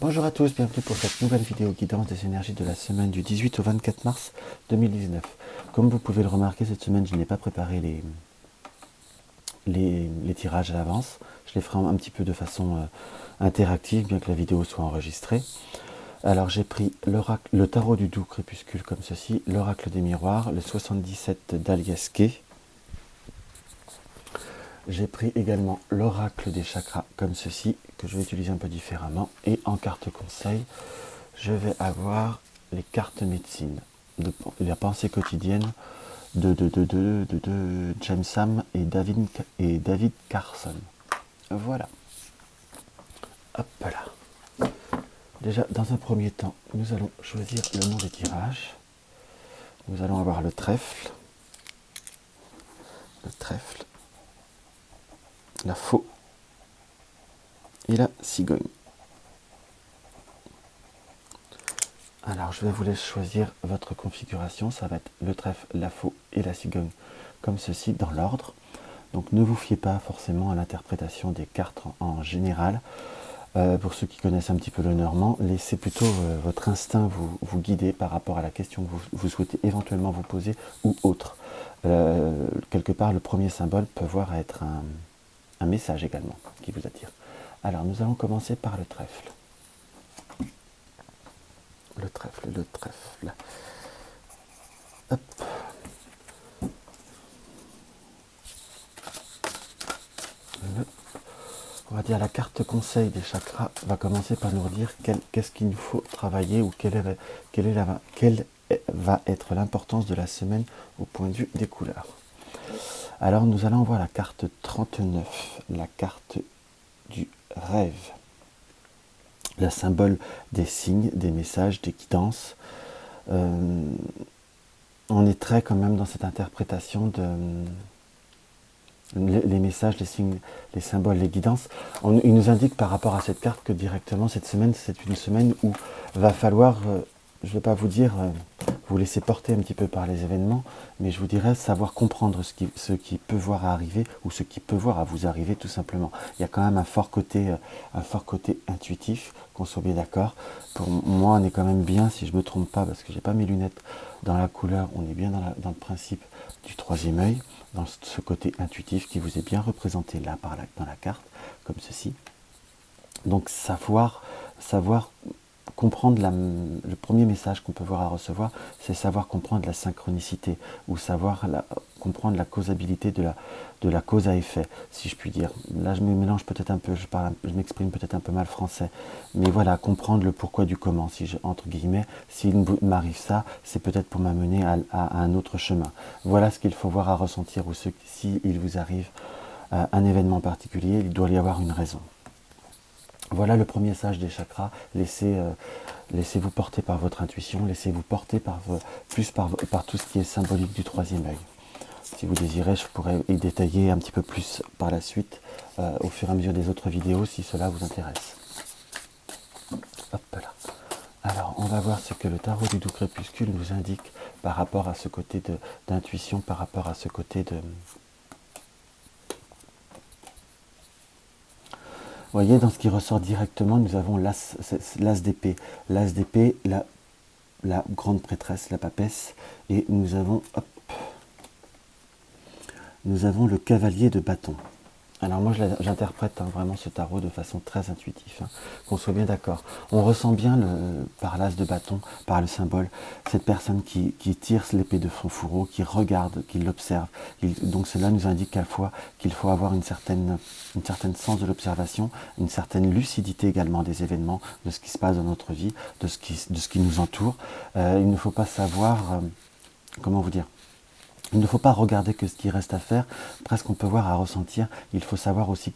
Bonjour à tous, bienvenue pour cette nouvelle vidéo guidance des énergies de la semaine du 18 au 24 mars 2019. Comme vous pouvez le remarquer, cette semaine je n'ai pas préparé les tirages à l'avance. Je les ferai un petit peu de façon interactive, bien que la vidéo soit enregistrée. Alors j'ai pris le tarot du doux crépuscule comme ceci, l'oracle des miroirs, le 77 d'Aliasqué. J'ai pris également l'oracle des chakras comme ceci, que je vais utiliser un peu différemment. Et en carte conseil, je vais avoir les cartes médecine, la pensée quotidienne de James Sam et David Carson. Voilà. Hop là. Déjà, dans un premier temps, nous allons choisir le nom des tirages. Nous allons avoir le trèfle, la faux et la cigogne. Alors, je vais vous laisser choisir votre configuration. Ça va être le trèfle, la faux et la cigogne, comme ceci, dans l'ordre. Donc, ne vous fiez pas forcément à l'interprétation des cartes en général. Pour ceux qui connaissent un petit peu le normand, laissez plutôt votre instinct vous guider par rapport à la question que vous souhaitez éventuellement vous poser ou autre. Quelque part, le premier symbole peut voir être un message également qui vous attire. Alors, nous allons commencer par le trèfle. Le trèfle. Hop. On va dire la carte conseil des chakras va commencer par nous dire qu'est-ce qu'il nous faut travailler ou quelle va être l'importance de la semaine au point de vue des couleurs. Alors nous allons voir la carte 39, la carte du rêve. Le symbole des signes, des messages, des guidances. On est très quand même dans cette interprétation de les messages, les signes, les symboles, les guidances. Il nous indique par rapport à cette carte que directement cette semaine, c'est une semaine où va falloir, je ne vais pas vous dire, vous laisser porter un petit peu par les événements, mais je vous dirais savoir comprendre ce qui peut voir à arriver ou ce qui peut voir à vous arriver tout simplement. Il y a quand même un fort côté intuitif, qu'on soit bien d'accord. Pour moi, on est quand même bien, si je ne me trompe pas, parce que j'ai pas mes lunettes dans la couleur, on est bien dans le principe du troisième œil, dans ce côté intuitif qui vous est bien représenté là dans la carte, comme ceci. Donc savoir comprendre le premier message qu'on peut voir à recevoir, c'est savoir comprendre la synchronicité ou comprendre la causabilité de la cause à effet, si je puis dire. Là, je me mélange peut-être un peu, je m'exprime peut-être un peu mal français, mais voilà, comprendre le pourquoi du comment, entre guillemets, s'il m'arrive ça, c'est peut-être pour m'amener à un autre chemin. Voilà ce qu'il faut voir à ressentir, ou s'il vous arrive un événement particulier, il doit y avoir une raison. Voilà le premier message des chakras. Laissez-vous porter par votre intuition, laissez-vous porter par tout ce qui est symbolique du troisième œil. Si vous désirez, je pourrais y détailler un petit peu plus par la suite, au fur et à mesure des autres vidéos, si cela vous intéresse. Hop là. Alors, on va voir ce que le tarot du doux crépuscule nous indique par rapport à ce côté d'intuition, par rapport à ce côté de... Vous voyez, dans ce qui ressort directement, nous avons l'as d'épée. L'as d'épée, la grande prêtresse, la papesse. Et nous avons, le cavalier de bâton. Alors moi, j'interprète vraiment ce tarot de façon très intuitive, qu'on soit bien d'accord. On ressent bien, par l'as de bâton, par le symbole, cette personne qui tire l'épée de son fourreau, qui regarde, qui l'observe. Donc cela nous indique à la fois qu'il faut avoir une certaine sens de l'observation, une certaine lucidité également des événements, de ce qui se passe dans notre vie, de ce qui nous entoure. Il ne faut pas savoir, comment vous dire, il ne faut pas regarder que ce qui reste à faire, presque on peut voir à ressentir, il faut savoir aussi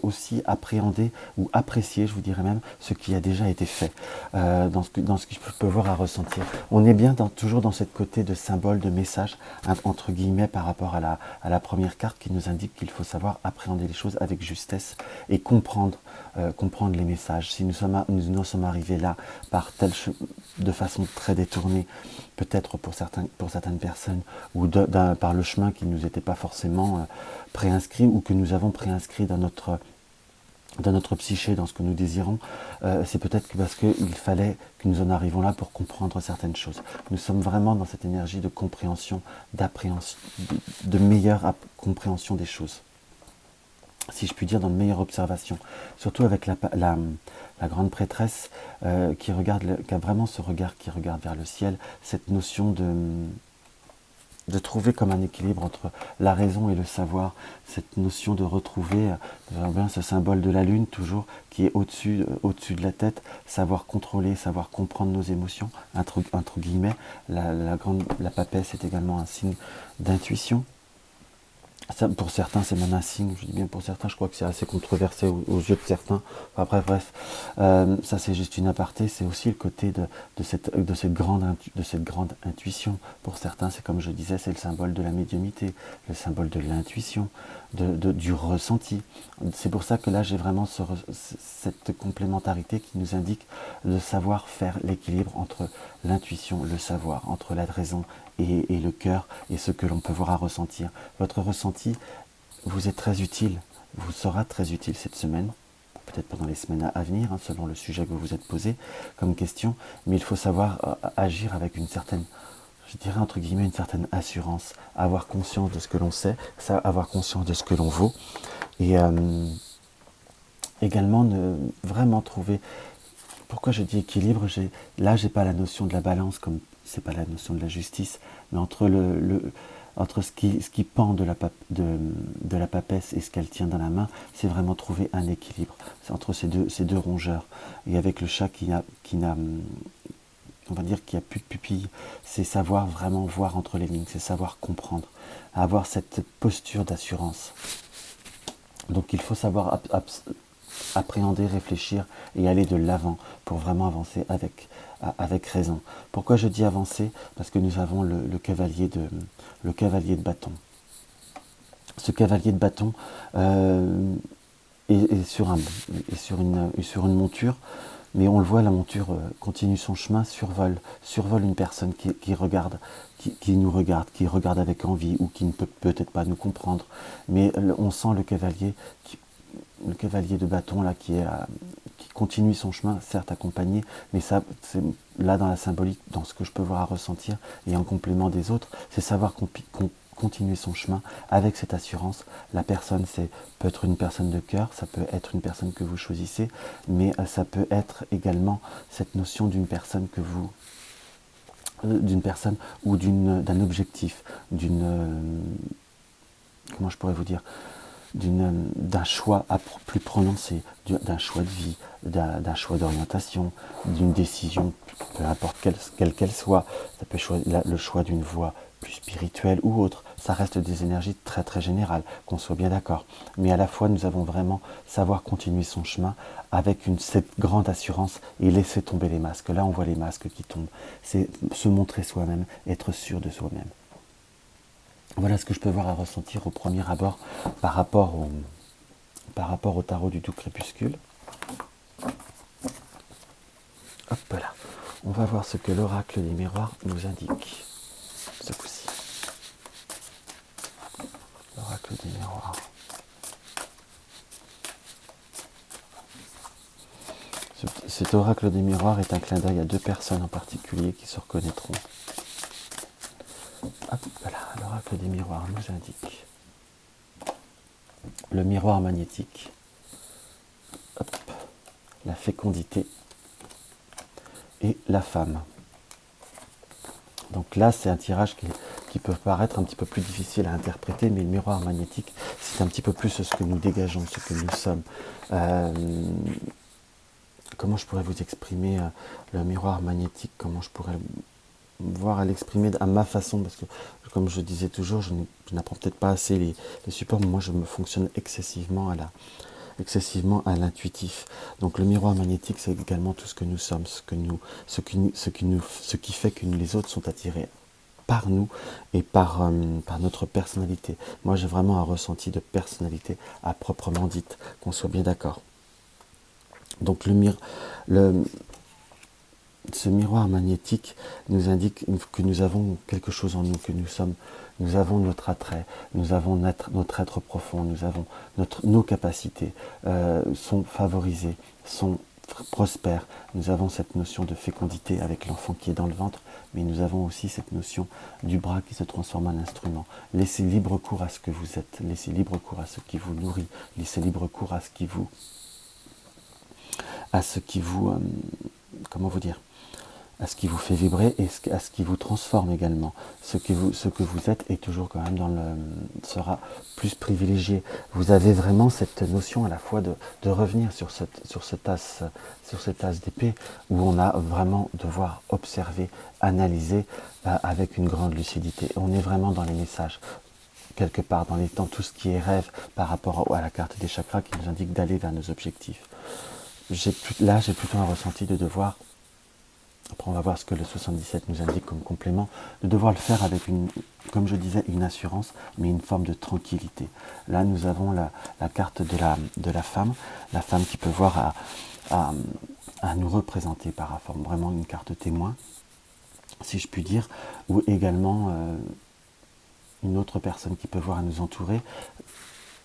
aussi appréhender ou apprécier, je vous dirais même, ce qui a déjà été fait, dans ce que je peux voir à ressentir. On est bien toujours dans cette côté de symbole, de message, entre guillemets, par rapport à la première carte qui nous indique qu'il faut savoir appréhender les choses avec justesse et comprendre les messages. Si nous sommes arrivés là de façon très détournée, peut-être pour certaines personnes, ou par le chemin qui ne nous était pas forcément préinscrit, ou que nous avons préinscrit dans dans notre psyché, dans ce que nous désirons, c'est peut-être parce qu'il fallait que nous en arrivions là pour comprendre certaines choses. Nous sommes vraiment dans cette énergie de compréhension, d'appréhension, de meilleure compréhension des choses. Si je puis dire, dans de meilleure observation. Surtout avec la grande prêtresse qui a vraiment ce regard qui regarde vers le ciel, cette notion de trouver comme un équilibre entre la raison et le savoir, cette notion de retrouver bien ce symbole de la lune toujours qui est au-dessus de la tête, savoir contrôler, savoir comprendre nos émotions, entre guillemets. La papesse est également un signe d'intuition. Ça, pour certains, c'est même un signe, je dis bien pour certains, je crois que c'est assez controversé aux yeux de certains. Enfin, bref, ça c'est juste une aparté, c'est aussi le côté de cette grande intuition. Pour certains, c'est comme je disais, c'est le symbole de la médiumnité, le symbole de l'intuition, du ressenti. C'est pour ça que là, j'ai vraiment cette complémentarité qui nous indique de savoir faire l'équilibre entre l'intuition, le savoir, entre la raison et le cœur et ce que l'on peut voir à ressentir. Votre ressenti vous est très utile, vous sera très utile cette semaine, peut-être pendant les semaines à venir, selon le sujet que vous vous êtes posé comme question, mais il faut savoir agir avec une certaine, je dirais entre guillemets, une certaine assurance, avoir conscience de ce que l'on sait, avoir conscience de ce que l'on vaut, et également vraiment trouver. Pourquoi je dis équilibre? Là, j'ai pas la notion de la balance, comme c'est pas la notion de la justice, mais entre ce qui pend de la papesse et ce qu'elle tient dans la main, c'est vraiment trouver un équilibre. C'est entre ces deux rongeurs. Et avec le chat qui n'a, on va dire, qui a plus de pupilles, c'est savoir vraiment voir entre les lignes, c'est savoir comprendre, avoir cette posture d'assurance. Donc il faut savoir appréhender, réfléchir et aller de l'avant pour vraiment avancer avec raison. Pourquoi je dis avancer? Parce que nous avons le cavalier de bâton. Ce cavalier de bâton est sur une monture, mais on le voit, la monture continue son chemin, survole une personne qui nous regarde, qui regarde avec envie ou qui ne peut peut-être pas nous comprendre, mais on sent le cavalier de bâton là qui continue son chemin, certes accompagné, mais ça, c'est là dans la symbolique, dans ce que je peux voir à ressentir, et en complément des autres, c'est savoir continuer son chemin avec cette assurance. La personne, peut être une personne de cœur, ça peut être une personne que vous choisissez, mais ça peut être également cette notion d'une personne ou d'un objectif, comment je pourrais vous dire, d'un choix plus prononcé, d'un choix de vie, d'un choix d'orientation, d'une décision, peu importe quelle qu'elle soit. Ça peut être le choix d'une voie plus spirituelle ou autre. Ça reste des énergies très très générales, qu'on soit bien d'accord. Mais à la fois, nous avons vraiment savoir continuer son chemin avec cette grande assurance et laisser tomber les masques. Là, on voit les masques qui tombent. C'est se montrer soi-même, être sûr de soi-même. Voilà ce que je peux voir à ressentir au premier abord par rapport au tarot du doux crépuscule. Hop là. On va voir ce que l'oracle des miroirs nous indique ce coup-ci. L'oracle des miroirs. Cet oracle des miroirs est un clin d'œil à deux personnes en particulier qui se reconnaîtront. Hop là, l'oracle des miroirs nous indique le miroir magnétique, hop, la fécondité et la femme. Donc là, c'est un tirage qui peut paraître un petit peu plus difficile à interpréter, mais le miroir magnétique, c'est un petit peu plus ce que nous dégageons, ce que nous sommes. Comment je pourrais vous exprimer le miroir magnétique? Comment je pourrais voir à l'exprimer à ma façon? Parce que, comme je disais toujours, je n'apprends peut-être pas assez les supports, mais moi je me fonctionne excessivement à l'intuitif. Donc le miroir magnétique, c'est également tout ce que nous sommes, ce qui fait que les autres sont attirés par nous et par notre personnalité. Moi j'ai vraiment un ressenti de personnalité à proprement dite, qu'on soit bien d'accord. Donc ce miroir magnétique nous indique que nous avons quelque chose en nous, que nous avons notre attrait, nous avons notre être profond, nous avons nos capacités sont favorisées, sont prospères. Nous avons cette notion de fécondité avec l'enfant qui est dans le ventre, mais nous avons aussi cette notion du bras qui se transforme en instrument. Laissez libre cours à ce que vous êtes, laissez libre cours à ce qui vous nourrit, laissez libre cours à ce qui vous comment vous dire, à ce qui vous fait vibrer et à ce qui vous transforme également. Ce que vous êtes est toujours quand même sera plus privilégié. Vous avez vraiment cette notion à la fois de revenir sur cette as d'épée où on a vraiment devoir observer, analyser avec une grande lucidité. On est vraiment dans les messages. Quelque part dans les temps, tout ce qui est rêve par rapport à la carte des chakras qui nous indique d'aller vers nos objectifs. Là, j'ai plutôt un ressenti de devoir, après on va voir ce que le 77 nous indique comme complément, de devoir le faire avec comme je disais, une assurance, mais une forme de tranquillité. Là, nous avons la carte de la femme qui peut voir à nous représenter par forme, vraiment une carte témoin, si je puis dire, ou également une autre personne qui peut voir à nous entourer.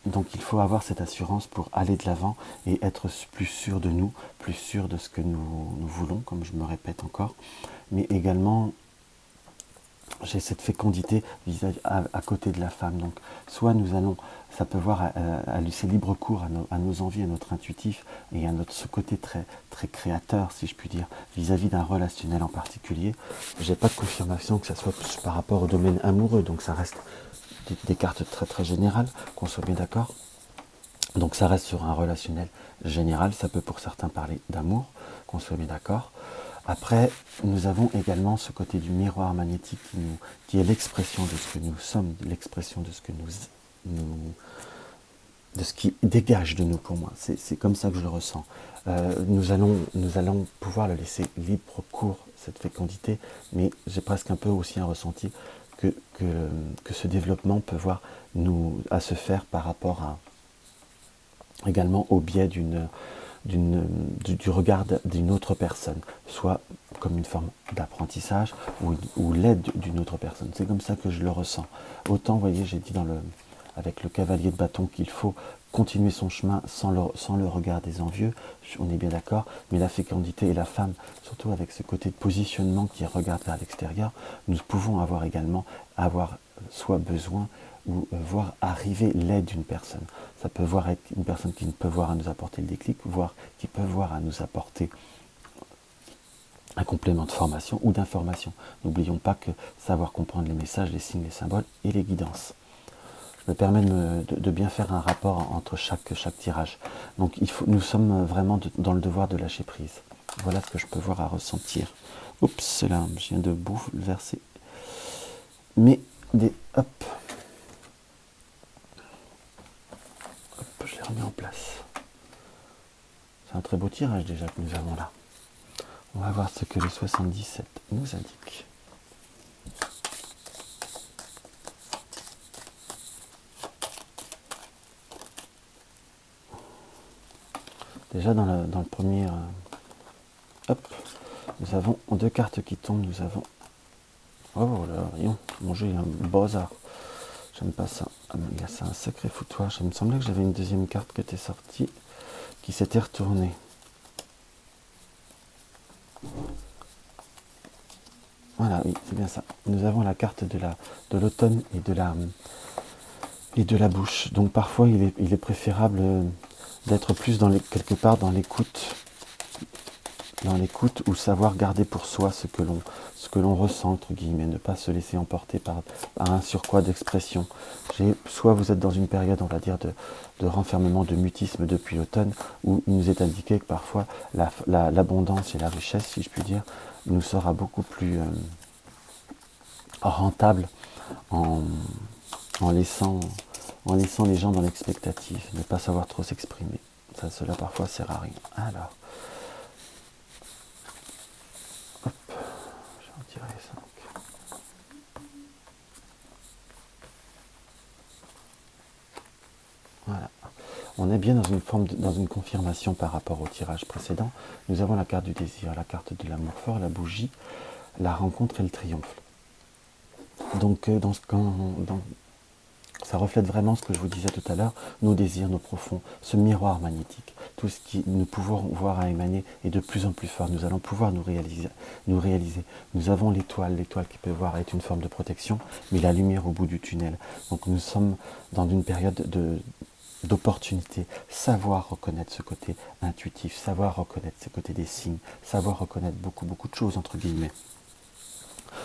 Donc il faut avoir cette assurance pour aller de l'avant et être plus sûr de nous, plus sûr de ce que nous voulons, comme je me répète encore. Mais également, j'ai cette fécondité à côté de la femme. Donc soit ça peut voir à laisser libre cours à nos envies, à notre intuitif et à ce côté très, très créateur, si je puis dire, vis-à-vis d'un relationnel en particulier. J'ai pas de confirmation que ça soit plus par rapport au domaine amoureux, donc ça reste des cartes très très générales, qu'on soit bien d'accord. Donc ça reste sur un relationnel général, ça peut pour certains parler d'amour, qu'on soit bien d'accord. Après, nous avons également ce côté du miroir magnétique qui est l'expression de ce que nous sommes, l'expression de ce que de ce qui dégage de nous pour moi. C'est comme ça que je le ressens. Nous allons pouvoir le laisser libre cours, cette fécondité, mais j'ai presque un peu aussi un ressenti que ce développement peut voir à se faire par rapport également au biais du regard d'une autre personne, soit comme une forme d'apprentissage ou l'aide d'une autre personne. C'est comme ça que je le ressens. Autant, vous voyez, j'ai dit avec le cavalier de bâton qu'il faut continuer son chemin sans le regard des envieux, on est bien d'accord, mais la fécondité et la femme, surtout avec ce côté de positionnement qui regarde vers l'extérieur, nous pouvons également avoir soit besoin ou voir arriver l'aide d'une personne. Ça peut être une personne qui peut voir à nous apporter le déclic, voire qui peut voir à nous apporter un complément de formation ou d'information. N'oublions pas que savoir comprendre les messages, les signes, les symboles et les guidances. Je me permets de bien faire un rapport entre chaque tirage. Donc nous sommes vraiment dans le devoir de lâcher prise. Voilà ce que je peux voir à ressentir. Oups, là, je viens de verser. Mais hop, je les remets en place. C'est un très beau tirage déjà que nous avons là. On va voir ce que le 77 nous indique. Déjà dans le premier, hop, nous avons deux cartes qui tombent. Nous avons, oh là, voyons, mon jeu il est un bazar. J'aime pas ça. Là, c'est un sacré foutoir. Il me semblait que j'avais une deuxième carte qui était sortie, qui s'était retournée. Voilà, oui, c'est bien ça. Nous avons la carte de l'automne et de la bouche. Donc parfois, il est préférable d'être plus quelque part dans l'écoute ou savoir garder pour soi ce que l'on ressent, entre guillemets, ne pas se laisser emporter par un surcroît d'expression. Soit vous êtes dans une période, on va dire, de renfermement, de mutisme depuis l'automne, où il nous est indiqué que parfois l'abondance et la richesse, si je puis dire, nous sera beaucoup plus rentable en laissant les gens dans l'expectative, ne pas savoir trop s'exprimer. Cela parfois sert à rien. Alors, hop, je vais en tirer 5. Voilà. on est bien dans une forme, dans une confirmation par rapport au tirage précédent. Nous avons la carte du désir, la carte de l'amour fort, la bougie, la rencontre et le triomphe. Donc, ça reflète vraiment ce que je vous disais tout à l'heure, nos désirs, nos profonds, ce miroir magnétique, tout ce qui nous pouvons voir à émaner est de plus en plus fort. Nous allons pouvoir nous réaliser. Nous avons l'étoile qui peut voir être une forme de protection, mais la lumière au bout du tunnel. Donc nous sommes dans une période d'opportunité, savoir reconnaître ce côté intuitif, savoir reconnaître ce côté des signes, savoir reconnaître beaucoup de choses entre guillemets.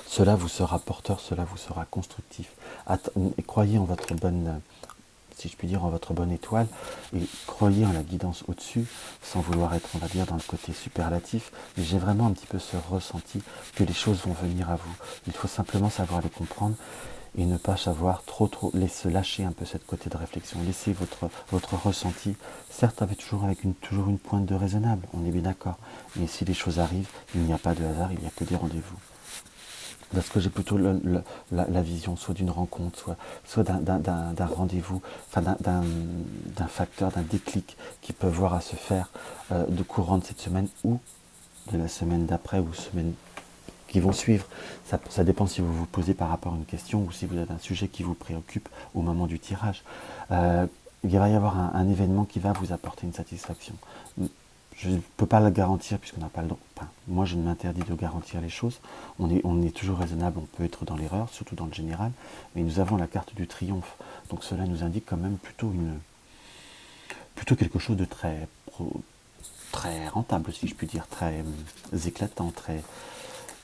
Cela vous sera porteur, cela vous sera constructif. Et croyez en votre bonne, si je puis dire, en votre bonne étoile, et croyez en la guidance au-dessus, sans vouloir être, on va dire, dans le côté superlatif, mais j'ai vraiment un petit peu ce ressenti que les choses vont venir à vous. Il faut simplement savoir les comprendre et ne pas savoir trop, laisser lâcher un peu cette côté de réflexion. Laissez votre ressenti, certes avec toujours une pointe de raisonnable, on est bien d'accord, mais si les choses arrivent, il n'y a pas de hasard, il n'y a que des rendez-vous. Parce que j'ai plutôt la vision soit d'une rencontre, soit d'un rendez-vous, enfin d'un facteur, d'un déclic qui peut voir à se faire de courant de cette semaine ou de la semaine d'après ou semaine qui vont suivre. Ça dépend si vous vous posez par rapport à une question ou si vous avez un sujet qui vous préoccupe au moment du tirage. Il va y avoir un événement qui va vous apporter une satisfaction. Je ne peux pas la garantir puisqu'on n'a pas le droit. Enfin, moi, je ne m'interdis de garantir les choses. On est toujours raisonnable, on peut être dans l'erreur, surtout dans le général. Mais nous avons la carte du triomphe. Donc cela nous indique quand même plutôt quelque chose de très rentable, si je puis dire, très éclatant, très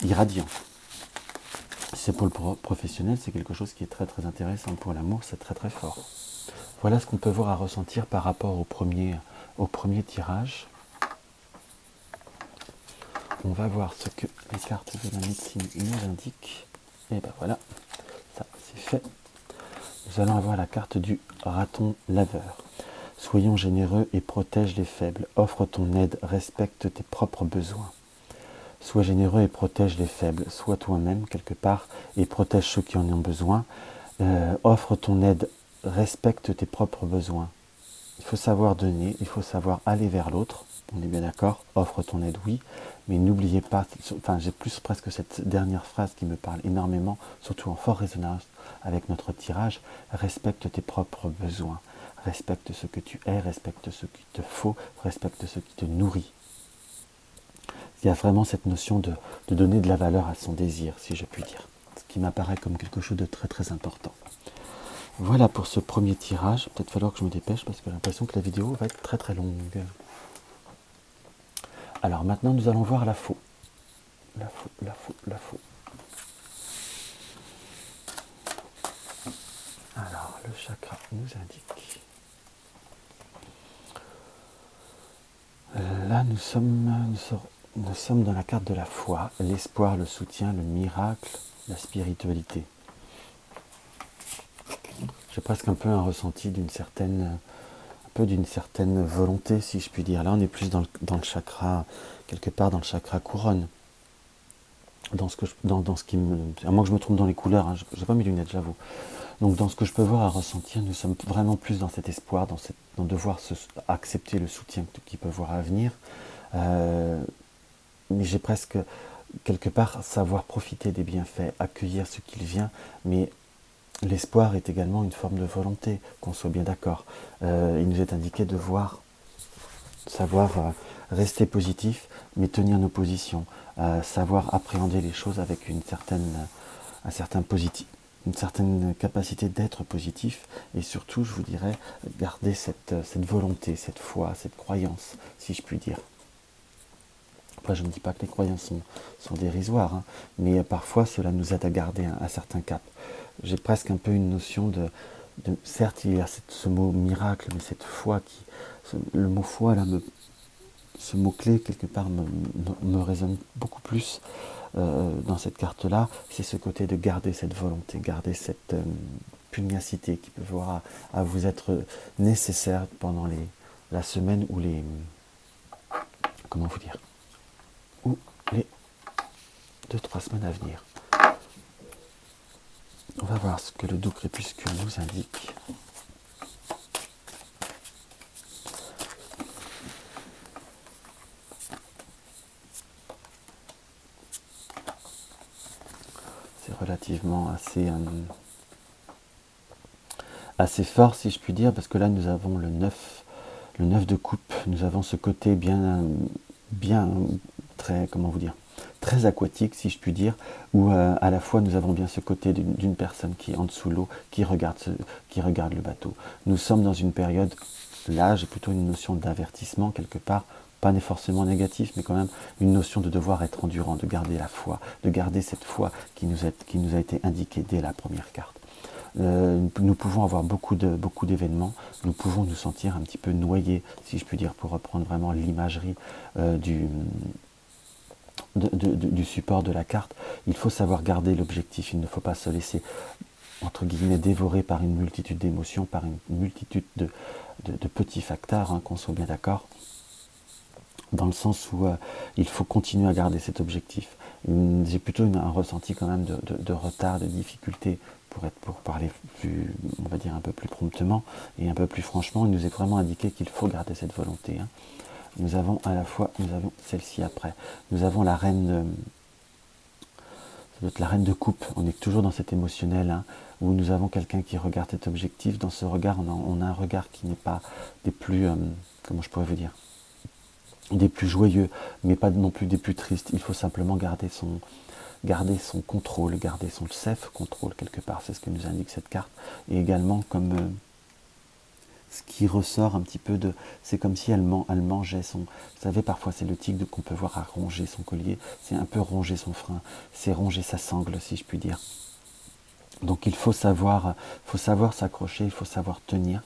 irradiant. C'est pour le professionnel, c'est quelque chose qui est très intéressant. Pour l'amour, c'est très fort. Voilà ce qu'on peut voir à ressentir par rapport au premier tirage. On va voir ce que les cartes de la médecine nous indiquent. Et ben voilà, ça c'est fait. Nous allons avoir la carte du raton laveur. Soyons généreux et protège les faibles. Offre ton aide, respecte tes propres besoins. Sois généreux et protège les faibles. Sois toi-même quelque part et protège ceux qui en ont besoin. Offre ton aide, respecte tes propres besoins. Il faut savoir donner, il faut savoir aller vers l'autre. On est bien d'accord, offre ton aide, oui, mais n'oubliez pas, enfin j'ai plus presque cette dernière phrase qui me parle énormément, surtout en fort résonance avec notre tirage, respecte tes propres besoins, respecte ce que tu es, respecte ce qu'il te faut, respecte ce qui te nourrit. Il y a vraiment cette notion de donner de la valeur à son désir, si je puis dire, ce qui m'apparaît comme quelque chose de très important. Voilà pour ce premier tirage, peut-être falloir que je me dépêche parce que j'ai l'impression que la vidéo va être très longue. Alors maintenant nous allons voir la faux. La faux. Alors le chakra nous indique. Là nous sommes dans la carte de la foi, l'espoir, le soutien, le miracle, la spiritualité. J'ai presque un peu un ressenti d'une certaine volonté, si je puis dire. Là, on est plus dans le chakra, quelque part dans le chakra couronne. Dans ce qui me... À moins que je me trompe dans les couleurs, hein, je n'ai pas mes lunettes, j'avoue. Donc dans ce que je peux voir à ressentir, nous sommes vraiment plus dans cet espoir, dans devoir accepter le soutien qui peut voir à venir. Mais j'ai presque, quelque part, savoir profiter des bienfaits, accueillir ce qu'il vient, mais l'espoir est également une forme de volonté, qu'on soit bien d'accord. Il nous est indiqué de savoir rester positif, mais tenir nos positions, savoir appréhender les choses avec une certaine capacité d'être positif, et surtout, je vous dirais, garder cette volonté, cette foi, cette croyance, si je puis dire. Après, je ne dis pas que les croyances sont dérisoires, hein, mais parfois cela nous aide à garder un certain cap. J'ai presque un peu une notion de certes, il y a ce mot miracle, mais cette foi le mot foi, là, ce mot-clé, quelque part, me résonne beaucoup plus dans cette carte-là. C'est ce côté de garder cette volonté, garder cette pugnacité qui peut voir à vous être nécessaire pendant la semaine ou comment vous dire, ou les 2-3 semaines à venir. On va voir ce que le doux crépuscule nous indique. relativement assez fort, si je puis dire, parce que là nous avons le 9 de coupe, nous avons ce côté bien très, comment vous dire, très aquatique, si je puis dire, où à la fois nous avons bien ce côté d'une personne qui est en dessous l'eau, qui regarde le bateau. Nous sommes dans une période, là j'ai plutôt une notion d'avertissement quelque part, pas forcément négatif, mais quand même une notion de devoir être endurant, de garder la foi, de garder cette foi qui nous a été indiquée dès la première carte. Nous pouvons avoir beaucoup d'événements, nous pouvons nous sentir un petit peu noyés, si je puis dire, pour reprendre vraiment l'imagerie du support de la carte. Il faut savoir garder l'objectif, il ne faut pas se laisser, entre guillemets, dévorer par une multitude d'émotions, par une multitude de petits facteurs, qu'on soit bien d'accord, dans le sens où il faut continuer à garder cet objectif. J'ai plutôt un ressenti quand même de retard, de difficulté, pour parler plus, on va dire un peu plus promptement et un peu plus franchement. Il nous est vraiment indiqué qu'il faut garder cette volonté. Nous avons à la fois, nous avons celle-ci après, nous avons la reine de coupe, on est toujours dans cet émotionnel, où nous avons quelqu'un qui regarde cet objectif. Dans ce regard, on a un regard qui n'est pas des plus, comment je pourrais vous dire, des plus joyeux, mais pas non plus des plus tristes. Il faut simplement garder son contrôle, garder son self-control quelque part, c'est ce que nous indique cette carte. Et également comme ce qui ressort un petit peu c'est comme si elle mangeait son, vous savez, parfois c'est le tigre qu'on peut voir à ronger son collier, c'est un peu ronger son frein, c'est ronger sa sangle, si je puis dire. Donc il faut savoir s'accrocher, il faut savoir tenir.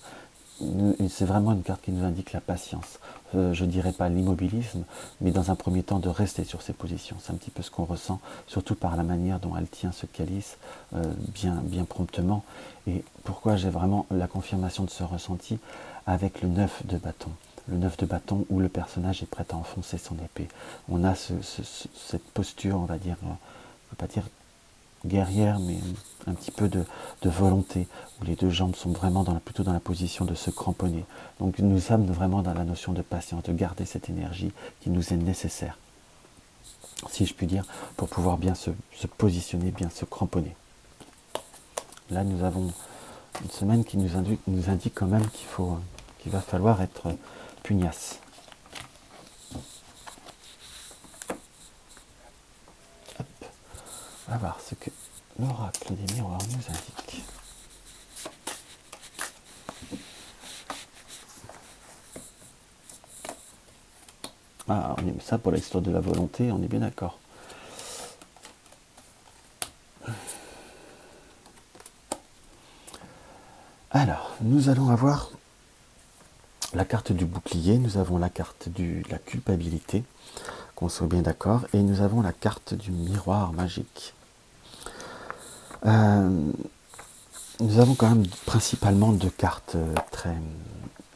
C'est vraiment une carte qui nous indique la patience. Je ne dirais pas l'immobilisme, mais dans un premier temps de rester sur ses positions. C'est un petit peu ce qu'on ressent, surtout par la manière dont elle tient ce calice, bien promptement. Et pourquoi j'ai vraiment la confirmation de ce ressenti avec le 9 de bâton. Le 9 de bâton où le personnage est prêt à enfoncer son épée. On a cette posture, on va dire, je ne veux pas dire guerrière, mais un petit peu de volonté, où les deux jambes sont vraiment plutôt dans la position de se cramponner. Donc nous sommes vraiment dans la notion de patience, de garder cette énergie qui nous est nécessaire, si je puis dire, pour pouvoir bien se positionner, bien se cramponner. Là nous avons une semaine qui nous indique quand même qu'il va falloir être pugnace. On va voir ce que l'oracle des miroirs nous indique. Ah, ça pour l'histoire de la volonté, on est bien d'accord. Alors, nous allons avoir la carte du bouclier, nous avons la carte de la culpabilité, qu'on soit bien d'accord, et nous avons la carte du miroir magique. Nous avons quand même principalement deux cartes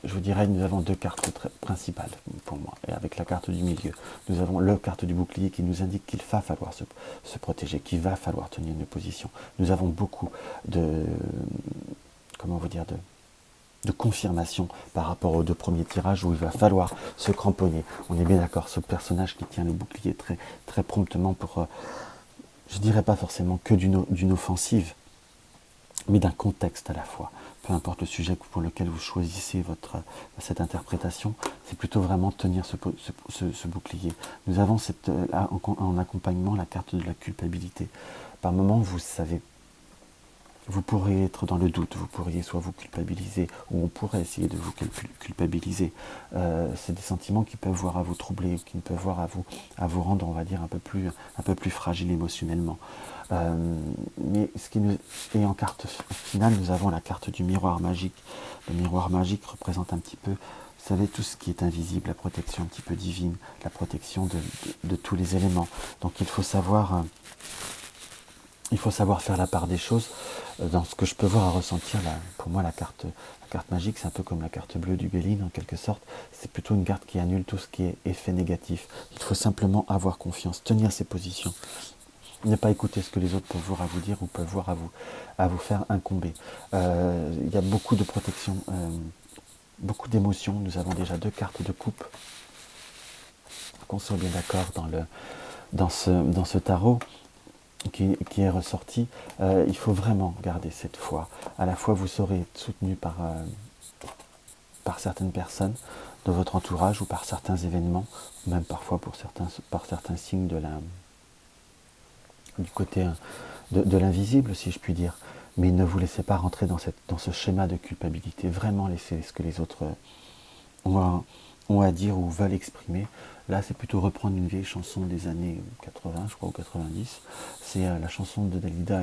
je vous dirais, nous avons deux cartes principales pour moi, et avec la carte du milieu. Nous avons la carte du bouclier qui nous indique qu'il va falloir se protéger, qu'il va falloir tenir une position. Nous avons beaucoup de confirmation par rapport aux deux premiers tirages où il va falloir se cramponner. On est bien d'accord, ce personnage qui tient le bouclier très, très promptement pour, je dirais pas forcément que d'une offensive, mais d'un contexte à la fois. Peu importe le sujet pour lequel vous choisissez cette interprétation, c'est plutôt vraiment tenir ce bouclier. Nous avons en accompagnement la carte de la culpabilité. Par moments, vous savez, vous pourriez être dans le doute, vous pourriez soit vous culpabiliser, ou on pourrait essayer de vous culpabiliser. C'est des sentiments qui peuvent voir à vous troubler, qui peuvent voir à vous rendre, on va dire, un peu plus fragile émotionnellement. Mais et en carte finale, nous avons la carte du miroir magique. Le miroir magique représente un petit peu, vous savez, tout ce qui est invisible, la protection un petit peu divine, la protection de tous les éléments. Donc il faut savoir faire la part des choses. Dans ce que je peux voir à ressentir, pour moi la carte magique, c'est un peu comme la carte bleue du Béline en quelque sorte. C'est plutôt une carte qui annule tout ce qui est effet négatif. Il faut simplement avoir confiance, tenir ses positions. Ne pas écouter ce que les autres peuvent voir à vous dire ou peuvent voir à vous faire incomber. Il y a beaucoup de protection, beaucoup d'émotions. Nous avons déjà deux cartes de coupe, qu'on soit bien d'accord dans ce tarot. qui est ressorti, il faut vraiment garder cette foi. À la fois, vous serez soutenu par certaines personnes de votre entourage ou par certains événements, même parfois par certains signes du côté de l'invisible, si je puis dire. Mais ne vous laissez pas rentrer dans ce schéma de culpabilité. Vraiment laissez ce que les autres ont à dire ou veulent exprimer. Là, c'est plutôt reprendre une vieille chanson des années 80, je crois, ou 90. C'est la chanson de Dalida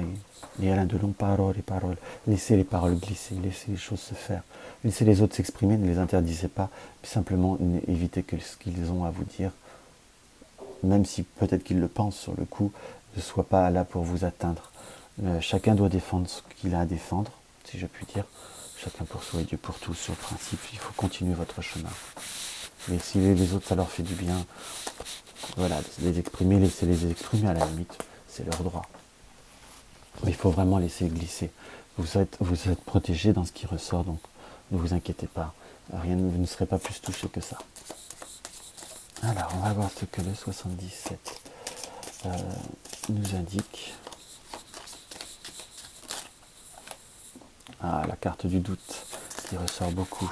et Alain Delon, paroles et paroles. Laissez les paroles glisser, laissez les choses se faire. Laissez les autres s'exprimer, ne les interdisez pas. Simplement, évitez que ce qu'ils ont à vous dire, même si peut-être qu'ils le pensent sur le coup, ne soit pas là pour vous atteindre. Chacun doit défendre ce qu'il a à défendre, si je puis dire. Chacun pour soi et Dieu pour tous. Sur le principe, il faut continuer votre chemin. Mais si les autres, ça leur fait du bien, voilà, les exprimer, laissez-les exprimer à la limite, c'est leur droit. Mais il faut vraiment laisser glisser. Vous êtes protégé dans ce qui ressort, donc ne vous inquiétez pas. Vous ne serez pas plus touché que ça. Alors, on va voir ce que le 77 nous indique. Ah, la carte du doute qui ressort beaucoup.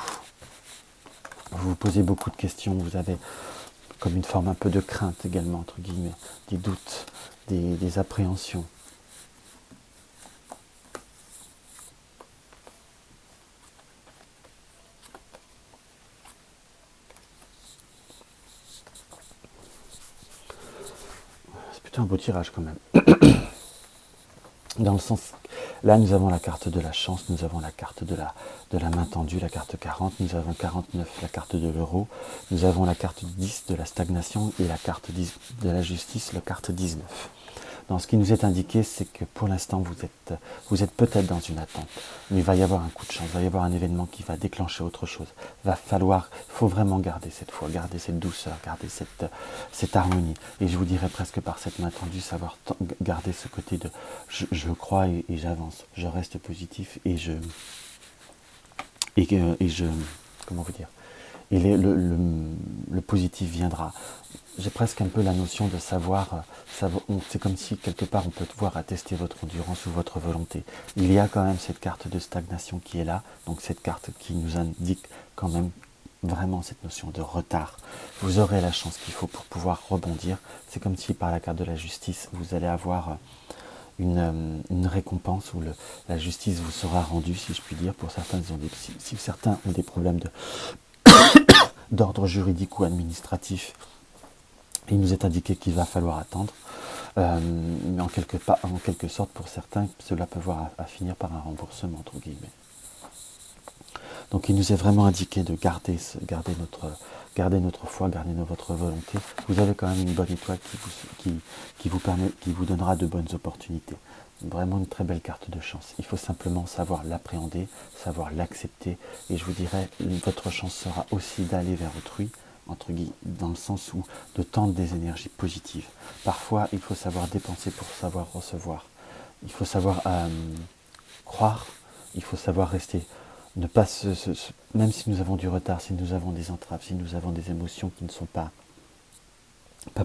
Vous vous posez beaucoup de questions, vous avez comme une forme un peu de crainte également, entre guillemets, des doutes, des appréhensions. C'est plutôt un beau tirage quand même. Dans le sens, là nous avons la carte de la chance, nous avons la carte de la main tendue, la carte 40, nous avons 49, la carte de l'euro, nous avons la carte 10 de la stagnation et la carte 10 de la justice, la carte 19. Dans ce qui nous est indiqué, c'est que pour l'instant vous êtes peut-être dans une attente, mais il va y avoir un coup de chance, il va y avoir un événement qui va déclencher autre chose. Il faut vraiment garder cette foi, garder cette douceur, garder cette harmonie. Et je vous dirais presque par cette main tendue, savoir garder ce côté de je crois et j'avance, je reste positif et je comment vous dire, et le positif viendra. J'ai presque un peu la notion de savoir, c'est comme si quelque part on peut voir attester votre endurance ou votre volonté. Il y a quand même cette carte de stagnation qui est là, donc cette carte qui nous indique quand même vraiment cette notion de retard. Vous aurez la chance qu'il faut pour pouvoir rebondir. C'est comme si par la carte de la justice, vous allez avoir une récompense où la justice vous sera rendue, si je puis dire. Pour certains, si certains ont des problèmes d'ordre juridique ou administratif, il nous est indiqué qu'il va falloir attendre. Mais en quelque sorte, pour certains, cela peut voir à finir par un remboursement, entre guillemets. Donc il nous est vraiment indiqué de garder notre foi, garder votre volonté. Vous avez quand même une bonne étoile qui vous donnera de bonnes opportunités. Vraiment une très belle carte de chance. Il faut simplement savoir l'appréhender, savoir l'accepter. Et je vous dirais, votre chance sera aussi d'aller vers autrui, entre guillemets, dans le sens où de tendre des énergies positives. Parfois, il faut savoir dépenser pour savoir recevoir. Il faut savoir croire, il faut savoir rester, ne pas même si nous avons du retard, si nous avons des entraves, si nous avons des émotions qui ne sont pas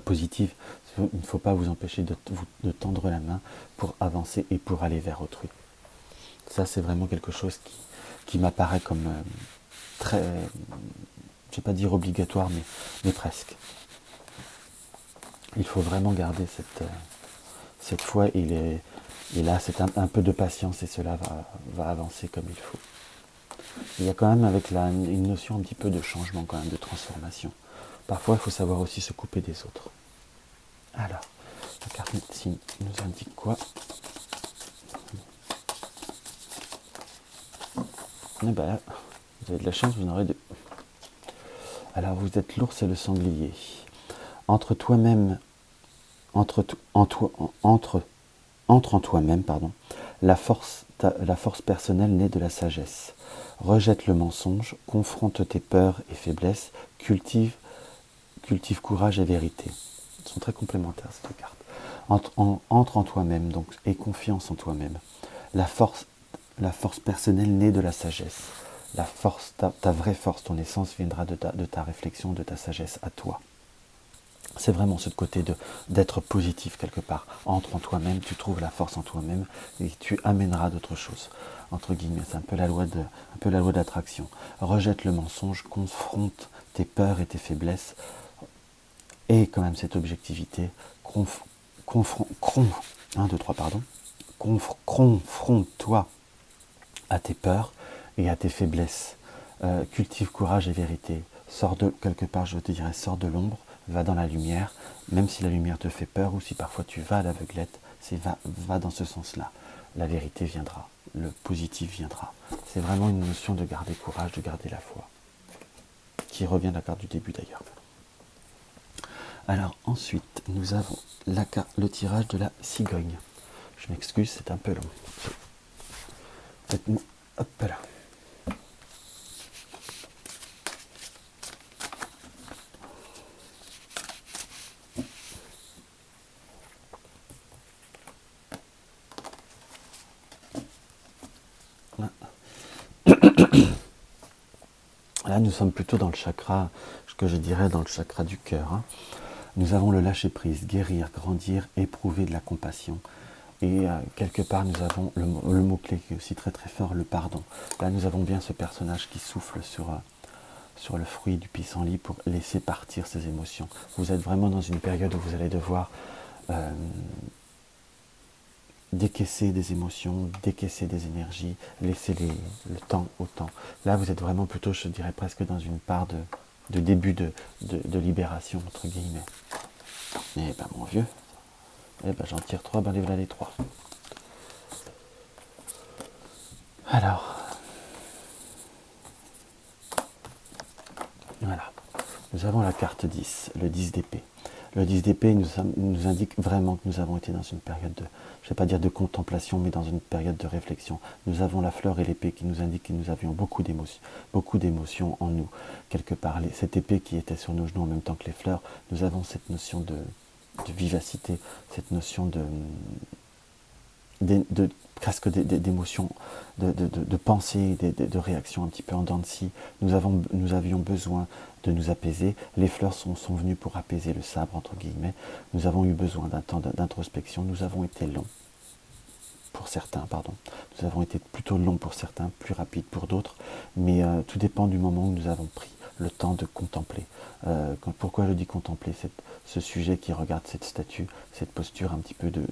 positives, il ne faut pas vous empêcher de tendre la main pour avancer et pour aller vers autrui. Ça, c'est vraiment quelque chose qui m'apparaît comme très, je ne vais pas dire obligatoire, mais presque. Il faut vraiment garder cette foi et là, c'est un peu de patience et cela va avancer comme il faut. Il y a quand même avec une notion un petit peu de changement, quand même, de transformation. Parfois, il faut savoir aussi se couper des autres. Alors, la carte médecine nous indique quoi? Eh ben là, vous avez de la chance, vous en aurez deux. Alors, vous êtes l'ours et le sanglier. Entre en toi-même, la force personnelle naît de la sagesse. Rejette le mensonge, confronte tes peurs et faiblesses, cultive courage et vérité. Elles sont très complémentaires, ces deux cartes. Entre en toi-même, donc, et confiance en toi-même. La force personnelle naît de la sagesse. La force, ta vraie force, ton essence viendra de ta réflexion, de ta sagesse à toi. C'est vraiment ce côté d'être positif quelque part. Entre en toi-même, tu trouves la force en toi-même et tu amèneras d'autres choses. Entre guillemets, c'est un peu la loi de l'attraction. Rejette le mensonge, confronte tes peurs et tes faiblesses et quand même cette objectivité. Confronte-toi à tes peurs et à tes faiblesses. Cultive courage et vérité. Sors de quelque part, je te dirais, sors de l'ombre, va dans la lumière, même si la lumière te fait peur ou si parfois tu vas à l'aveuglette, va dans ce sens-là. La vérité viendra, le positif viendra. C'est vraiment une notion de garder courage, de garder la foi, qui revient de la carte du début d'ailleurs. Alors ensuite, nous avons le tirage de la cigogne. Je m'excuse, c'est un peu long. Hop là. Là, nous sommes plutôt dans le chakra, ce que je dirais dans le chakra du cœur. Hein. Nous avons le lâcher-prise, guérir, grandir, éprouver de la compassion. Et quelque part, nous avons le mot-clé qui est aussi très très fort, le pardon. Là, nous avons bien ce personnage qui souffle sur le fruit du pissenlit pour laisser partir ses émotions. Vous êtes vraiment dans une période où vous allez devoir décaisser des émotions, décaisser des énergies, laisser le temps au temps. Là, vous êtes vraiment plutôt, je dirais presque dans une part de début de libération, entre guillemets. Eh ben mon vieux, eh ben j'en tire 3, ben les voilà les 3. Alors, voilà. Nous avons la carte 10, le 10 d'épée. Le 10 d'épée nous indique vraiment que nous avons été dans une période de, je ne vais pas dire de contemplation, mais dans une période de réflexion. Nous avons la fleur et l'épée qui nous indiquent que nous avions beaucoup d'émotions en nous. Quelque part, cette épée qui était sur nos genoux en même temps que les fleurs, nous avons cette notion de vivacité, cette notion presque d'émotion, de pensée, de réaction un petit peu en dents de scie. Nous avions besoin de nous apaiser. Les fleurs sont venues pour apaiser le sabre, entre guillemets. Nous avons eu besoin d'un temps d'introspection. Nous avons été longs pour certains, pardon. Nous avons été plutôt longs pour certains, plus rapides pour d'autres. Mais tout dépend du moment où nous avons pris le temps de contempler. Pourquoi je dis contempler ce sujet qui regarde cette statue, cette posture un petit peu de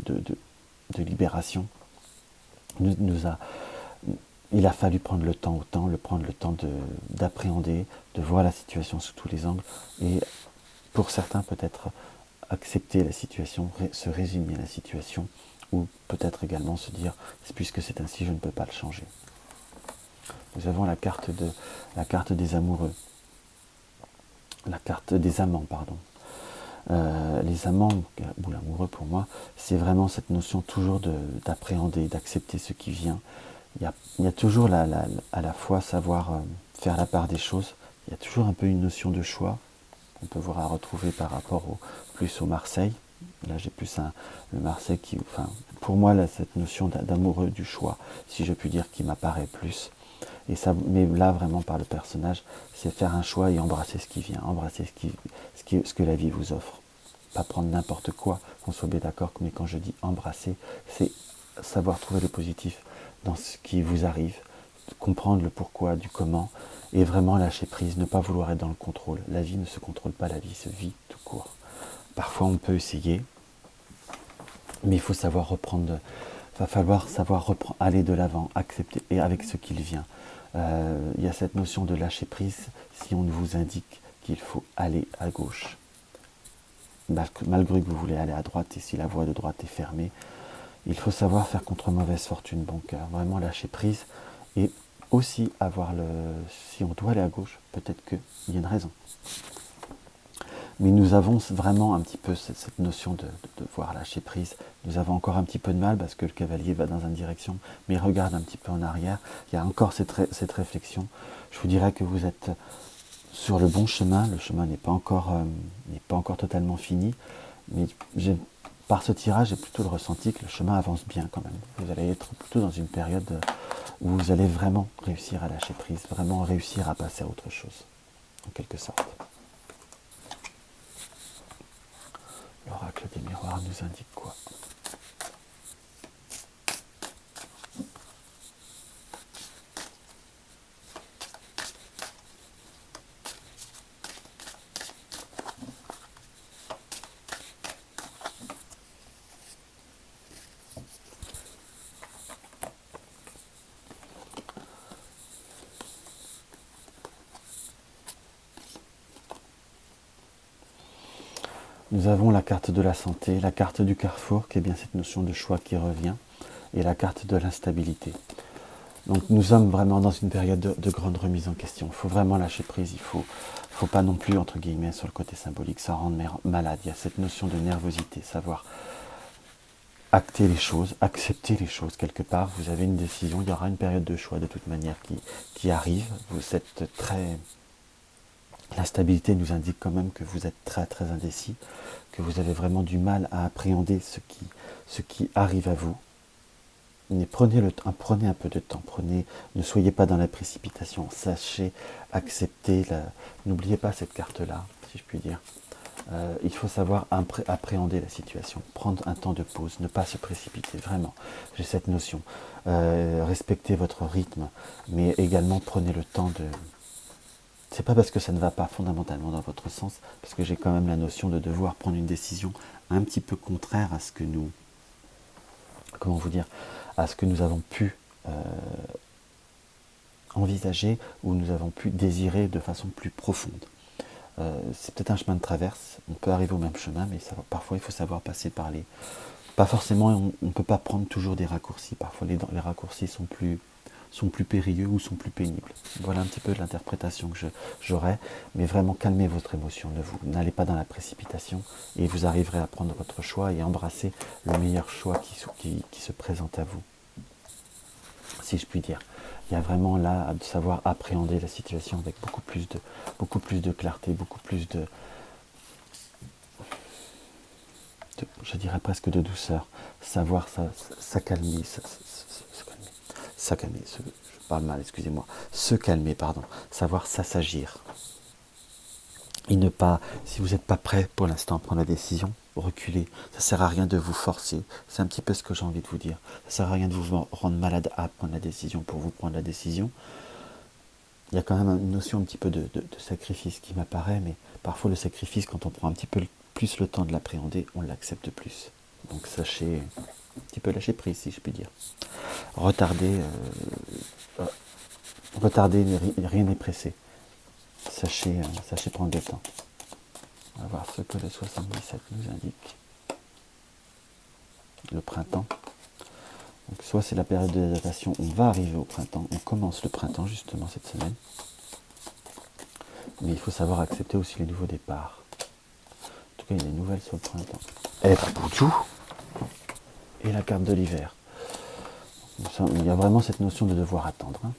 libération, il a fallu prendre le temps d'appréhender, de voir la situation sous tous les angles, et pour certains peut-être accepter la situation, se résigner à la situation, ou peut-être également se dire, puisque c'est ainsi, je ne peux pas le changer. Nous avons la carte des amoureux, la carte des amants, pardon. Les amants, ou l'amoureux pour moi, c'est vraiment cette notion toujours d'appréhender, d'accepter ce qui vient. Il y a toujours à la fois savoir faire la part des choses. Il y a toujours un peu une notion de choix. On peut voir à retrouver par rapport plus au Marseille. Là, j'ai plus le Marseille qui, enfin, pour moi, là, cette notion d'amoureux du choix, si je puis dire, qui m'apparaît plus. Et ça, mais là, vraiment, par le personnage, c'est faire un choix et embrasser ce qui vient, embrasser ce que la vie vous offre. Pas prendre n'importe quoi, qu'on soit bien d'accord, mais quand je dis embrasser, c'est savoir trouver le positif dans ce qui vous arrive, comprendre le pourquoi, du comment, et vraiment lâcher prise, ne pas vouloir être dans le contrôle. La vie ne se contrôle pas, la vie se vit tout court. Parfois on peut essayer, mais il faut savoir reprendre, va falloir savoir aller de l'avant, accepter, et avec ce qu'il vient. Il y a cette notion de lâcher prise si on vous indique qu'il faut aller à gauche. Malgré que vous voulez aller à droite, et si la voie de droite est fermée, il faut savoir faire contre mauvaise fortune bon cœur, vraiment lâcher prise, et aussi avoir si on doit aller à gauche, peut-être qu'il y a une raison. Mais nous avons vraiment un petit peu cette notion de devoir lâcher prise. Nous avons encore un petit peu de mal parce que le cavalier va dans une direction, mais il regarde un petit peu en arrière. Il y a encore cette réflexion. Je vous dirais que vous êtes sur le bon chemin. Le chemin n'est pas encore totalement fini. Mais par ce tirage, j'ai plutôt le ressenti que le chemin avance bien quand même. Vous allez être plutôt dans une période où vous allez vraiment réussir à lâcher prise, vraiment réussir à passer à autre chose, en quelque sorte. l'oracle des miroirs nous indique quoi? Nous avons la carte de la santé, la carte du carrefour, qui est bien cette notion de choix qui revient, et la carte de l'instabilité. Donc nous sommes vraiment dans une période de grande remise en question. Il faut vraiment lâcher prise, il faut pas non plus, entre guillemets, sur le côté symbolique, ça rendre malade. Il y a cette notion de nervosité, savoir acter les choses, accepter les choses quelque part. Vous avez une décision, il y aura une période de choix de toute manière qui arrive. Vous êtes très... L'instabilité nous indique quand même que vous êtes très très indécis, que vous avez vraiment du mal à appréhender ce qui arrive à vous. Mais prenez un peu de temps, ne soyez pas dans la précipitation, sachez accepter, n'oubliez pas cette carte-là, si je puis dire. Il faut savoir appréhender la situation, prendre un temps de pause, ne pas se précipiter, vraiment. J'ai cette notion. Respectez votre rythme, mais également prenez le temps de... C'est pas parce que ça ne va pas fondamentalement dans votre sens, parce que j'ai quand même la notion de devoir prendre une décision un petit peu contraire à ce que nous... Comment vous dire? À ce que nous avons pu envisager ou nous avons pu désirer de façon plus profonde. C'est peut-être un chemin de traverse, on peut arriver au même chemin, mais parfois il faut savoir passer par les... Pas forcément, on ne peut pas prendre toujours des raccourcis, parfois les raccourcis sont plus périlleux ou sont plus pénibles. Voilà un petit peu l'interprétation que j'aurais, mais vraiment calmez votre émotion, n'allez pas dans la précipitation et vous arriverez à prendre votre choix et embrasser le meilleur choix qui se présente à vous, si je puis dire. Il y a vraiment là à savoir appréhender la situation avec beaucoup plus de clarté, beaucoup plus de je dirais presque de douceur, savoir s'accalmer, je parle mal, excusez-moi, se calmer, pardon, savoir s'assagir. Et ne pas, si vous n'êtes pas prêt pour l'instant à prendre la décision, reculez. Ça ne sert à rien de vous forcer. C'est un petit peu ce que j'ai envie de vous dire. Ça ne sert à rien de vous rendre malade à prendre la décision pour vous prendre la décision. Il y a quand même une notion un petit peu de sacrifice qui m'apparaît, mais parfois le sacrifice, quand on prend un petit peu plus le temps de l'appréhender, on l'accepte plus. Donc sachez un petit peu lâcher prise, si je puis dire. Retardez, rien n'est pressé. Sachez prendre le temps. On va voir ce que le 77 nous indique. Le printemps. Donc soit c'est la période de l'adaptation, on va arriver au printemps, on commence le printemps justement cette semaine. Mais il faut savoir accepter aussi les nouveaux départs. En tout cas, il y a des nouvelles sur le printemps. Être pour tout et la carte de l'hiver. Il y a vraiment cette notion de devoir attendre. Hein.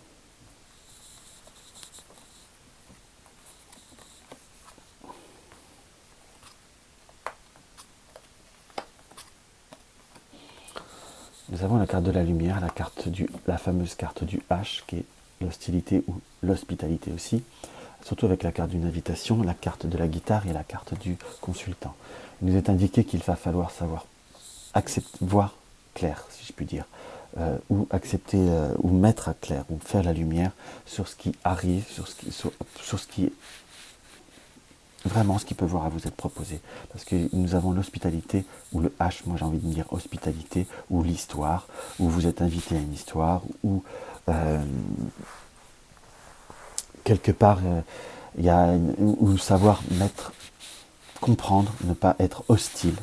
Nous avons la carte de la lumière, la fameuse carte du H, qui est l'hostilité ou l'hospitalité aussi, surtout avec la carte d'une invitation, la carte de la guitare et la carte du consultant. Il nous est indiqué qu'il va falloir savoir voir clair, si je puis dire, ou accepter, ou mettre à clair, ou faire la lumière sur ce qui arrive, sur ce qui vraiment ce qui peut voir à vous être proposé. Parce que nous avons l'hospitalité, ou le H, moi j'ai envie de dire hospitalité, ou l'histoire, où vous êtes invité à une histoire, ou quelque part, il y a ou savoir comprendre, ne pas être hostile.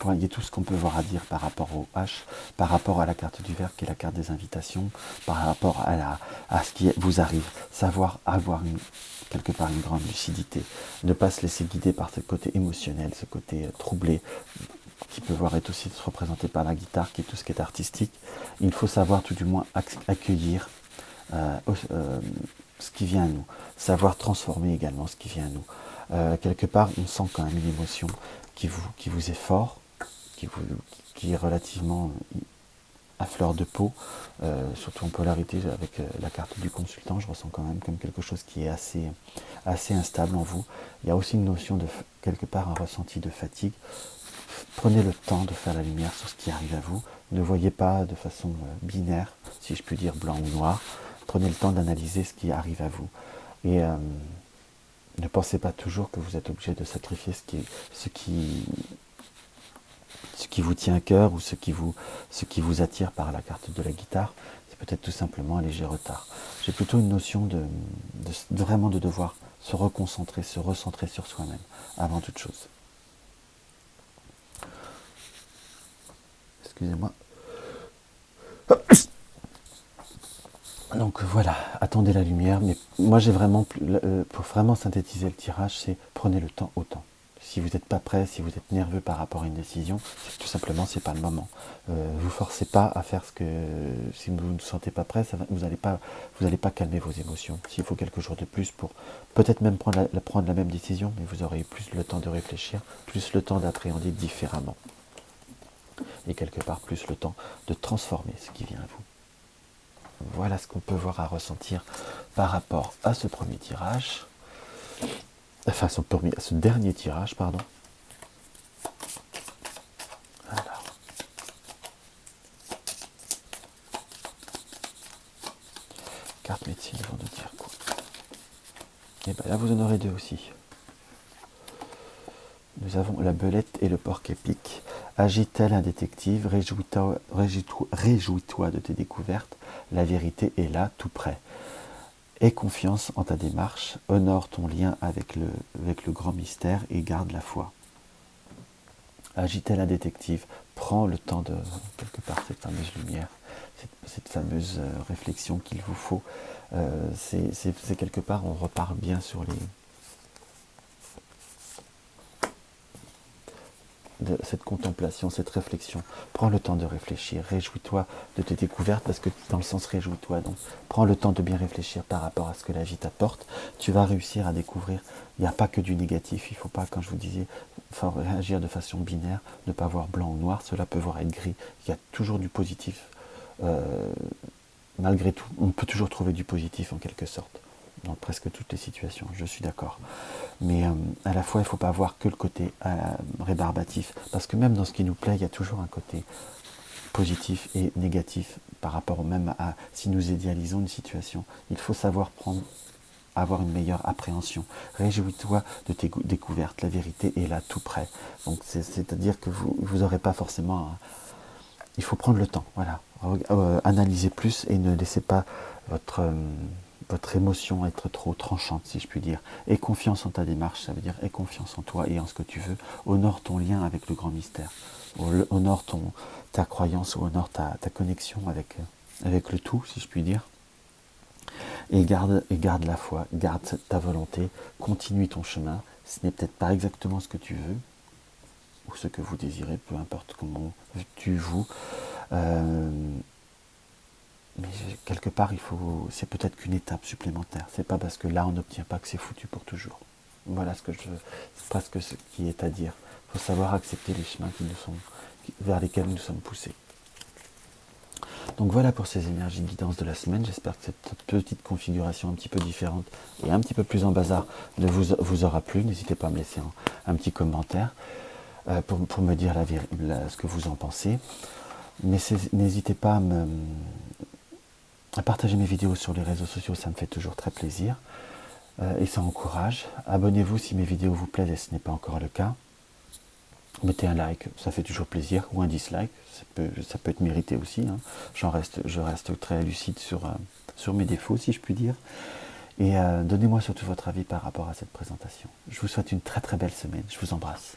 Vous voyez tout ce qu'on peut voir à dire par rapport au H, par rapport à la carte du verre qui est la carte des invitations, par rapport à ce qui vous arrive. Savoir avoir quelque part une grande lucidité. Ne pas se laisser guider par ce côté émotionnel, ce côté troublé, qui peut voir être aussi représenté par la guitare, qui est tout ce qui est artistique. Il faut savoir tout du moins accueillir ce qui vient à nous. Savoir transformer également ce qui vient à nous. Quelque part, on sent quand même une émotion qui vous est fort, qui est relativement à fleur de peau, surtout en polarité avec la carte du consultant, je ressens quand même comme quelque chose qui est assez instable en vous. Il y a aussi une notion de quelque part un ressenti de fatigue. Prenez le temps de faire la lumière sur ce qui arrive à vous. Ne voyez pas de façon binaire, si je puis dire, blanc ou noir. Prenez le temps d'analyser ce qui arrive à vous. Et ne pensez pas toujours que vous êtes obligé de sacrifier ce qui vous tient à cœur ou ce qui vous attire par la carte de la guitare. C'est peut-être tout simplement un léger retard. J'ai plutôt une notion vraiment de devoir se reconcentrer, se recentrer sur soi-même avant toute chose. Excusez-moi. Donc voilà, attendez la lumière, mais moi j'ai vraiment, pour vraiment synthétiser le tirage, c'est prenez le temps au temps. Si vous n'êtes pas prêt, si vous êtes nerveux par rapport à une décision, c'est que tout simplement c'est pas le moment. Vous forcez pas à faire si vous ne sentez pas prêt, vous n'allez pas calmer vos émotions. S'il faut quelques jours de plus pour peut-être même prendre la même décision, mais vous aurez plus le temps de réfléchir, plus le temps d'appréhender différemment. Et quelque part plus le temps de transformer ce qui vient à vous. Voilà ce qu'on peut voir à ressentir par rapport à ce premier tirage. Enfin, ce dernier tirage, pardon. Alors. Carte médecine, ils vont nous dire quoi? Et bien là, vous en aurez deux aussi. Nous avons la belette et le porc épique. Agit-elle un détective? Réjouis-toi de tes découvertes. La vérité est là, tout près. Aie confiance en ta démarche. Honore ton lien avec le grand mystère et garde la foi. Agit-elle un détective? Prends le temps de, quelque part, cette fameuse lumière, cette fameuse réflexion qu'il vous faut. C'est quelque part, on repart bien sur cette contemplation, cette réflexion. Prends le temps de réfléchir, réjouis-toi de tes découvertes, parce que dans le sens réjouis-toi, donc prends le temps de bien réfléchir par rapport à ce que la vie t'apporte. Tu vas réussir à découvrir, il n'y a pas que du négatif, il ne faut pas, quand je vous disais, réagir de façon binaire, ne pas voir blanc ou noir, cela peut voir être gris, il y a toujours du positif, malgré tout, on peut toujours trouver du positif en quelque sorte, dans presque toutes les situations, je suis d'accord. Mais à la fois, il ne faut pas voir que le côté rébarbatif, parce que même dans ce qui nous plaît, il y a toujours un côté positif et négatif par rapport même à si nous idéalisons une situation. Il faut savoir avoir une meilleure appréhension. Réjouis-toi de tes découvertes, la vérité est là tout près. Donc c'est-à-dire que vous n'aurez pas forcément... Il faut prendre le temps, voilà. Analysez plus et ne laissez pas votre émotion être trop tranchante, si je puis dire. Aie confiance en ta démarche, ça veut dire aie confiance en toi et en ce que tu veux. Honore ton lien avec le grand mystère. Honore ta croyance ou honore ta connexion avec le tout, si je puis dire. Et garde la foi, garde ta volonté, continue ton chemin. Ce n'est peut-être pas exactement ce que tu veux, ou ce que vous désirez, peu importe comment vous. Mais quelque part, c'est peut-être qu'une étape supplémentaire. C'est pas parce que là, on n'obtient pas que c'est foutu pour toujours. Voilà c'est presque ce qui est à dire. Il faut savoir accepter les chemins vers lesquels nous sommes poussés. Donc voilà pour ces énergies de guidance de la semaine. J'espère que cette petite configuration un petit peu différente et un petit peu plus en bazar vous aura plu. N'hésitez pas à me laisser un petit commentaire pour me dire ce que vous en pensez. Mais n'hésitez pas à partager mes vidéos sur les réseaux sociaux, ça me fait toujours très plaisir et ça encourage. Abonnez-vous si mes vidéos vous plaisent et ce n'est pas encore le cas. Mettez un like, ça fait toujours plaisir, ou un dislike, ça peut être mérité aussi. Hein. Je reste très lucide sur mes défauts, si je puis dire. Et donnez-moi surtout votre avis par rapport à cette présentation. Je vous souhaite une très très belle semaine, je vous embrasse.